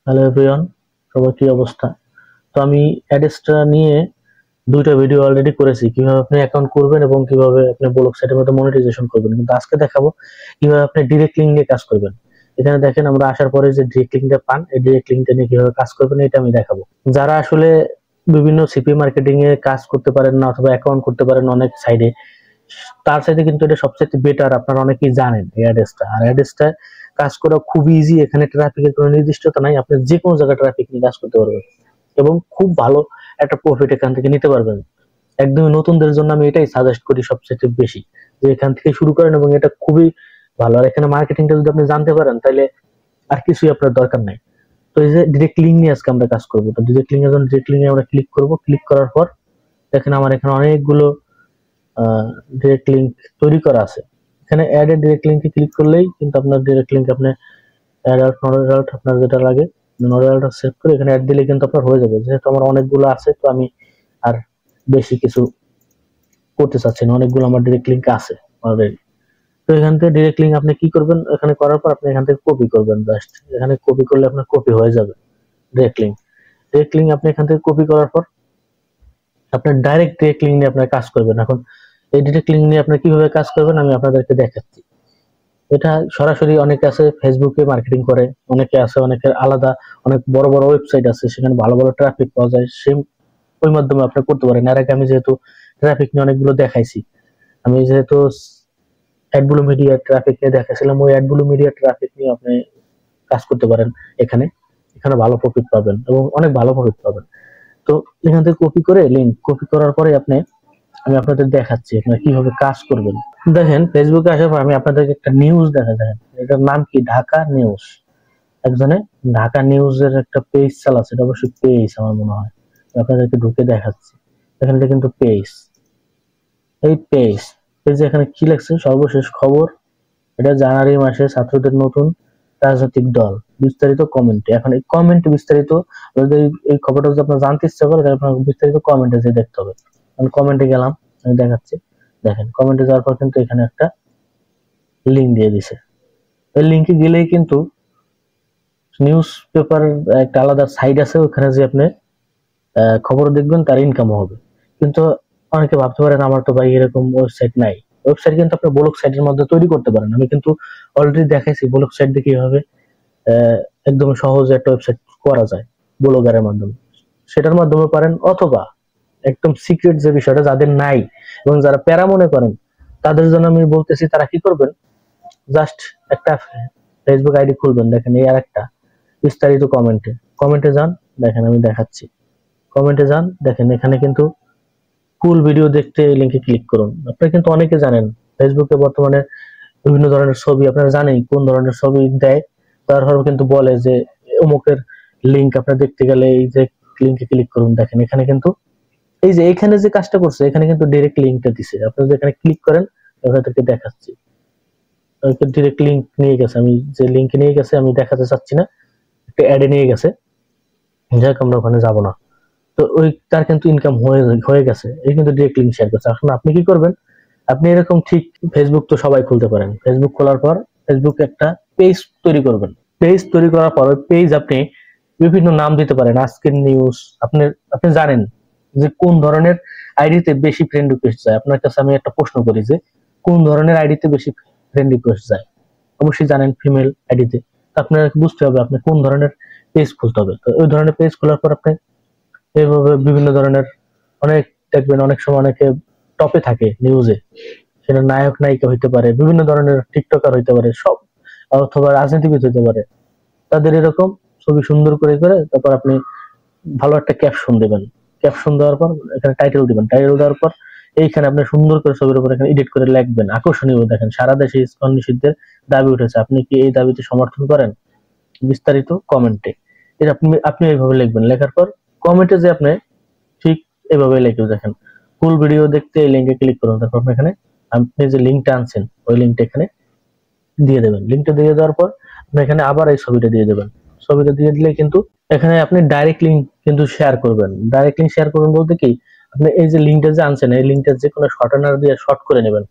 Hello everyone, সবার কি অবস্থা? তো আমি অ্যাডেসটা নিয়ে দুইটা ভিডিও অলরেডি করেছি, কিভাবে আপনি অ্যাকাউন্ট করবেন এবং কিভাবে আপনি ব্লগ সাইটের মধ্যে মনিটাইজেশন করবেন। কিন্তু আজকে দেখাবো কিভাবে আপনি ডিরেক্ট লিঙ্ক নিয়ে কাজ করবেন। এখানে দেখেন আমরা আসার পরে যে ডিরেক্ট লিঙ্কটা পান, এই ডিরেক্ট লিঙ্কটা নিয়ে কিভাবে কাজ করবেন এটা আমি দেখাবো। যারা আসলে বিভিন্ন সিপি মার্কেটিং এ কাজ করতে পারেন না অথবা অ্যাকাউন্ট করতে পারেন অনেক সাইডে, তার সাথে কিন্তু এটা সবচেয়ে বেটার। আপনারা অনেকেই জানেন এই অ্যাড্রেসটা, আর অ্যাড্রেসটা কাজ করা খুব ইজি। এখানে ট্রাফিকের কোনো নির্দিষ্টতা নাই, আপনি যে কোনো জায়গায় ট্রাফিক নিয়ে কাজ করতে পারবেন এবং খুব ভালো একটা প্রফিট এখান থেকে নিতে পারবেন। একদমই নতুনদের জন্য আমি এটাই সাজেস্ট করি সবচেয়ে বেশি, যে এখান থেকে শুরু করেন এবং এটা খুবই ভালো। আর এখানে মার্কেটিংটা যদি আপনি জানতে পারেন তাহলে আর কিছুই আপনার দরকার নাই। তো এই যে ডিরেক্ট লিঙ্ক নিয়ে আজকে আমরা কাজ করবো। তো ডিরেক্ট লিঙ্ক এর জন্য ডিরেক্ট লিঙ্কে আমরা ক্লিক করব। ক্লিক করার পর দেখেন আমার এখানে অনেকগুলো ডিরেক্ট লিঙ্ক তৈরি করা আছে। এখানে অ্যাড এ ডিরেক্ট লিঙ্কে ক্লিক করলেই কিন্তু আপনার ডিরেক্ট লিঙ্ক আপনি add out not add out আপনার যেটা লাগে নট অ্যাড আউট সেভ করে এখানে অ্যাড দিলে কিন্তু আপনার হয়ে যাবে। যেহেতু আমার অনেকগুলো আছে তো আমি আর বেশি কিছু করতে চাচ্ছি না, অনেকগুলো আমার ডিরেক্ট লিঙ্ক আছে অলরেডি। তো এখান থেকে ডিরেক্ট লিঙ্ক আপনি কি করবেন, এখানে করার পর আপনি এখান থেকে কপি করবেন। জাস্ট এখানে কপি করলে আপনার কপি হয়ে যাবে ডিরেক্ট লিঙ্ক। ডিরেক্ট লিঙ্ক আপনি এখান থেকে কপি করার পর আপনার ডাইরেক্ট ডিরেক্ট লিঙ্ক নিয়ে আপনার কাজ করবেন। এখন এই ডিরেক্ট লিঙ্ক নিয়ে আপনার কিভাবে কাজ করবেন আমি আপনাদেরকে দেখাচ্ছি। এটা সরাসরি অনেকে আছে ফেসবুকে মার্কেটিং করে, অনেকে আছে অনেকের আলাদা অনেক বড় বড় ওয়েবসাইট আছে, সেখানে ভালো ভালো ট্রাফিক পাওয়া যায়, সেই ওই মাধ্যমে আপনি করতে পারেন। এর আগে আমি যেহেতু ট্রাফিক নিয়ে অনেকগুলো দেখাইছি, আমি যেহেতু অ্যাডব্লু মিডিয়া ট্রাফিক নিয়ে দেখাছিলাম, ওই অ্যাডব্লু মিডিয়া ট্রাফিক নিয়ে আপনি কাজ করতে পারেন। এখানে এখানে ভালো প্রফিট পাবেন এবং অনেক ভালো প্রফিট পাবেন। তো এখান থেকে কপি করে লিঙ্ক কপি করার পরে আমি আপনাদের দেখাচ্ছি আপনারা কিভাবে কাজ করবেন। দেখেন ফেসবুকে আসার পর আমি আপনাদেরকে একটা নিউজ দেখা যায়, এটার নাম কি ঢাকা নিউজ। একজনে ঢাকা নিউজের একটা পেজ চালাচ্ছে, এটা অবশ্যই পেজ আমার মনে হয়, আপনাদেরকে ঢুকে দেখাচ্ছি। দেখেন এটা কিন্তু পেজ, এই পেজে এখানে কি লেখছে, সর্বশেষ খবর, এটা জানুয়ারি মাসে ছাত্রদের নতুন রাজনৈতিক দল, বিস্তারিত কমেন্টে। এখন এই কমেন্ট বিস্তারিত যদি এই খবরটা যদি আপনার জানতে ইচ্ছা করে তাহলে আপনার বিস্তারিত কমেন্টে যে দেখতে হবে। আমি কমেন্টে গেলাম, আমি দেখাচ্ছি। দেখেন কমেন্টে যাওয়ার পর কিন্তু এখানে একটা লিঙ্ক দিয়ে দিছে। এই লিঙ্কে গেলেই কিন্তু নিউজ পেপার একটা আলাদা সাইট আছে, ওখানে যে আপনি খবর দেখবেন তার ইনকাম হবে। কিন্তু অনেকে ভাবতে পারেন আমার তো ভাই এরকম ওয়েবসাইট নাই। ওয়েবসাইট কিন্তু আপনি ব্লগ সাইটের মধ্যে তৈরি করতে পারেন। আমি কিন্তু অলরেডি দেখাইছি ব্লগ সাইট দিয়ে কিভাবে একদম সহজে একটা ওয়েবসাইট করা যায় ব্লগারের মাধ্যমে। সেটার মাধ্যমে পারেন, অথবা একদম সিক্রেট যে বিষয়টা যাদের নাই এবং যারা প্যারা মনে করেন তাদের জন্য আমি বলতেছি, তারা কি করবেন, জাস্ট একটা ফেসবুক আইডি খুলবেন। দেখেন এই আর একটা বিস্তারিত কমেন্টে যান, দেখেন আমি দেখাচ্ছি। কমেন্টে যান, দেখেন এখানে কিন্তু ফুল ভিডিও দেখতে এই লিঙ্কে ক্লিক করুন। আপনারা কিন্তু অনেকে জানেন ফেসবুকে বর্তমানে বিভিন্ন ধরনের ছবি, আপনারা জানেন কোন ধরনের ছবি দেয়, তারপর কিন্তু বলে যে অমুকের লিঙ্ক আপনারা দেখতে গেলে এই যে লিঙ্কে ক্লিক করুন। দেখেন এখানে কিন্তু এই যে এখানে যে কাজটা করছে, এখানে কিন্তু ডিরেক্ট লিঙ্কটা দিছে। আপনারা যদি এখানে ক্লিক করেন আপনাদেরকে দেখাচ্ছি, ডিরেক্ট লিঙ্ক নিয়ে গেছে। আমি যে লিঙ্কে নিয়ে গেছে আমি দেখাতে চাচ্ছি না, একটা অ্যাডে নিয়ে গেছে, যাক আমরা ওখানে যাব না। তো ওই তার কিন্তু ইনকাম হয়ে গেছে, এই কিন্তু ডিরেক্ট লিঙ্ক শেয়ার করছে। এখন আপনি কি করবেন, আপনি এরকম ঠিক ফেসবুক তো সবাই খুলতে পারেন। ফেসবুক খোলার পর ফেসবুকে একটা পেজ তৈরি করবেন। পেজ তৈরি করার পর ওই পেজ আপনি বিভিন্ন নাম দিতে পারেন, আজকের নিউজ। আপনি জানেন যে কোন ধরনের আইডিতে বেশি ফ্রেন্ড রিকোয়েস্ট যায়। আপনার কাছে আমি একটা প্রশ্ন করি যে কোন ধরনের আইডিতে বেশি ফ্রেন্ড রিকোয়েস্ট যায়, অবশ্যই জানেন ফিমেল আইডিতে। আপনার বুঝতে হবে আপনি কোন ধরনের পেজ খুলতে হবে। তো ওই ধরনের পেজ খোলার পর আপনি এইভাবে বিভিন্ন ধরনের অনেক দেখবেন, অনেক সময় অনেকে টপে থাকে নিউজে, সেটা নায়ক নায়িকা হইতে পারে, বিভিন্ন ধরনের টিকটকার হইতে পারে, সব, অথবা রাজনীতিবিদ হইতে পারে। তাদের এরকম ছবি সুন্দর করে করে তারপর আপনি ভালো একটা ক্যাপশন দেবেন। ক্যাপশন দেওয়ার পর এখানে টাইটেল দিবেন। টাইটেল দেওয়ার পর এইখানে আপনি সুন্দর করে ছবির উপর এখানে এডিট করে লিখবেন আকর্ষণীয়। দেখেন সারা দেশে ইসকন নিষিদ্ধের দাবি উঠেছে, আপনি কি এই দাবিতে সমর্থন করেন, বিস্তারিত কমেন্টে। এটা আপনি এইভাবে লিখবেন। লেখার পর কমেন্টে যে আপনি ঠিক এইভাবে লিখে দেখেন ফুল ভিডিও দেখতে এই লিঙ্কে ক্লিক করুন। তারপর আপনি যে লিঙ্কটা আনছেন ওই লিঙ্কটা এখানে দিয়ে দেবেন। লিঙ্কটা দিয়ে দেওয়ার পর আপনি এখানে আবার এই ছবিটা দিয়ে দেবেন। ছবিটা দিয়ে দিলে কিন্তু এখানে আপনি ডাইরেক্ট লিঙ্ক কিন্তু শেয়ার করবেন। ডাইরেক্ট লিঙ্ক শেয়ার করবেন বলতে কি, আপনি এই যে লিঙ্কটা যে আনছেন এই লিঙ্কটা যে কোনো শর্টনার দিয়ে শর্ট করে নেবেন।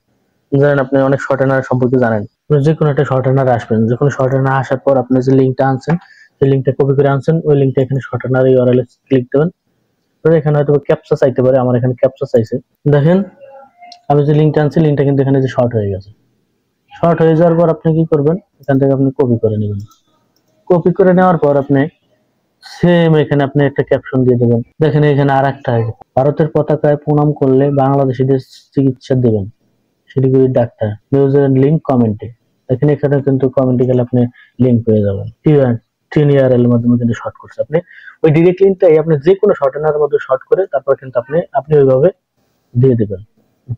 জানেন আপনি অনেক শর্টনার সম্পর্কে জানেন, যে কোনো একটা শর্টনার আসবেন, যে কোনো শর্টনার আসার পর আপনি যে লিঙ্কটা আনছেন যে লিঙ্কটা কপি করে আনছেন ওই লিঙ্কটা এখানে শর্টানার ইউআরএল ক্লিক দেবেন। তো এখানে হয়তো ক্যাপচা চাইতে পারে, আমার এখানে ক্যাপচা চাইছে। দেখেন আমি যে লিঙ্কটা আনছি লিঙ্কটা কিন্তু এখানে যে শর্ট হয়ে গেছে। শর্ট হয়ে যাওয়ার পর আপনি কি করবেন, এখান থেকে আপনি কপি করে নেবেন। কপি করে নেওয়ার পর আপনি সেম এখানে আপনি একটা ক্যাপশন দিয়ে দেবেন। দেখেন এখানে আর একটা আছে, ভারতের পতাকায় প্রণাম করলে বাংলাদেশিদের চিকিৎসা দেবেন শিলিগুড়ির ডাক্তার, নিউজের লিঙ্ক কমেন্টে। দেখেন এখানে কিন্তু কমেন্টে গেলে আপনি লিঙ্ক পেয়ে যাবেন। TNURL এর মাধ্যমে কিন্তু শর্ট করছে আপনি ওই ডিরেক্ট লিঙ্কটাই আপনি যে কোনো শর্টনারের মধ্যে শর্ট করে তারপর কিন্তু আপনি ওইভাবে দিয়ে দিবেন।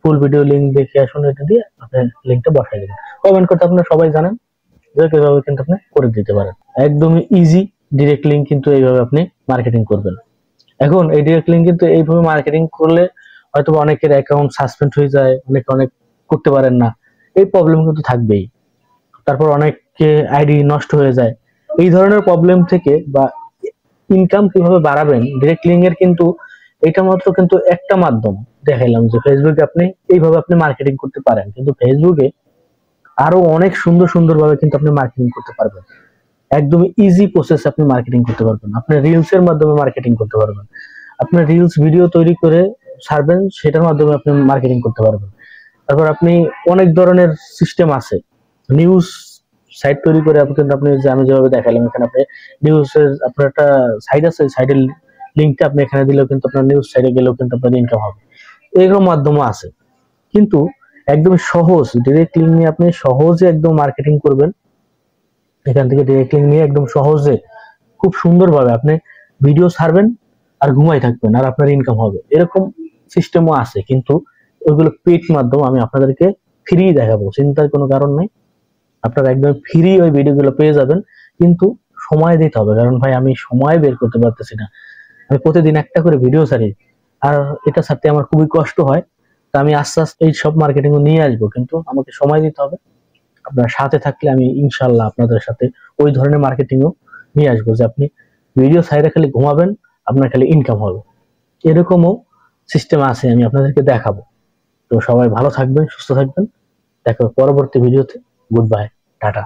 ফুল ভিডিও লিঙ্ক দেখে আসুন, এটা দিয়ে আপনি লিঙ্কটা বসাই দেবেন। কমেন্ট করতে আপনারা সবাই জানেন যে কিভাবে কিন্তু আপনি করে দিতে পারেন। একদমই ইজি ডিরেক্ট লিঙ্ক কিন্তু এইভাবে আপনি মার্কেটিং করবেন। এখন এই ডিরেক্ট লিঙ্ক কিন্তু এইভাবে মার্কেটিং করলে হয়তো অনেকের অ্যাকাউন্ট সাসপেন্ড হয়ে যায়, অনেক করতে পারেন না, এই প্রবলেম কিন্তু থাকবেই। তারপর অনেকে আইডি নষ্ট হয়ে যায়। এই ধরনের প্রবলেম থেকে বা ইনকাম কিভাবে বাড়াবেন ডিরেক্ট লিঙ্ক এর কিন্তু এটা মাত্র কিন্তু একটা মাধ্যম দেখাইলাম যে ফেসবুকে আপনি এইভাবে আপনি মার্কেটিং করতে পারেন, কিন্তু ফেসবুকে আরো অনেক সুন্দর সুন্দর ভাবে কিন্তু আপনি মার্কেটিং করতে পারবেন। একদম ইজি প্রসেস আপনি মার্কেটিং করতে পারবেন। আপনি রিলস এর মাধ্যমে মার্কেটিং করতে পারবেন। আপনি রিলস ভিডিও তৈরি করে ছাড়বেন, সেটার মাধ্যমে আপনি মার্কেটিং করতে পারবেন। তারপর আপনি অনেক ধরনের সিস্টেম আছে, নিউজ সাইট তৈরি করে আপনি আমি যেভাবে দেখালাম এখানে আপনি নিউজের আপনার একটা সাইট আছে, সাইটের লিঙ্কটা আপনি এখানে দিলেও কিন্তু আপনার নিউজ সাইটে গেলেও কিন্তু আপনার ইনকাম হবে। এগুলোর মাধ্যমে আছে, কিন্তু একদম সহজ ডিরেক্ট লিঙ্ক নিয়ে আপনি সহজে একদম মার্কেটিং করবেন। এখান থেকে ডিরেক্ট লিঙ্ক নিয়ে একদম সহজে খুব সুন্দরভাবে আপনি ভিডিও ছাড়বেন আর ঘুমাই থাকবেন আর আপনার ইনকাম হবে, এরকম সিস্টেমও আছে। কিন্তু ওইগুলো পেড মাধ্যম, আমি আপনাদেরকে ফ্রি দেখাবো, চিন্তার কোনো কারণ নেই। আপনারা একদম ফ্রি ওই ভিডিওগুলো পেয়ে যাবেন, কিন্তু সময় দিতে হবে, কারণ ভাই আমি সময় বের করতে পারতেছি না। আমি প্রতিদিন একটা করে ভিডিও ছাড়ি আর এটা ছাড়তে আমার খুবই কষ্ট হয়। তো আমি আস্তে আস্তে এই সব মার্কেটিং নিয়ে আসবো, কিন্তু আমাকে সময় দিতে হবে। আপনার সাথে থাকলে আমি ইনশাল্লাহ আপনাদের সাথে ওই ধরনের মার্কেটিংও নিয়ে আসবো যে আপনি ভিডিও সাইডে খালি ঘুমাবেন, আপনার খালি ইনকাম হবে। এরকমও সিস্টেম আছে, আমি আপনাদেরকে দেখাবো। তো সবাই ভালো থাকবেন, সুস্থ থাকবেন, দেখা হবে পরবর্তী ভিডিওতে। Good bye, tata.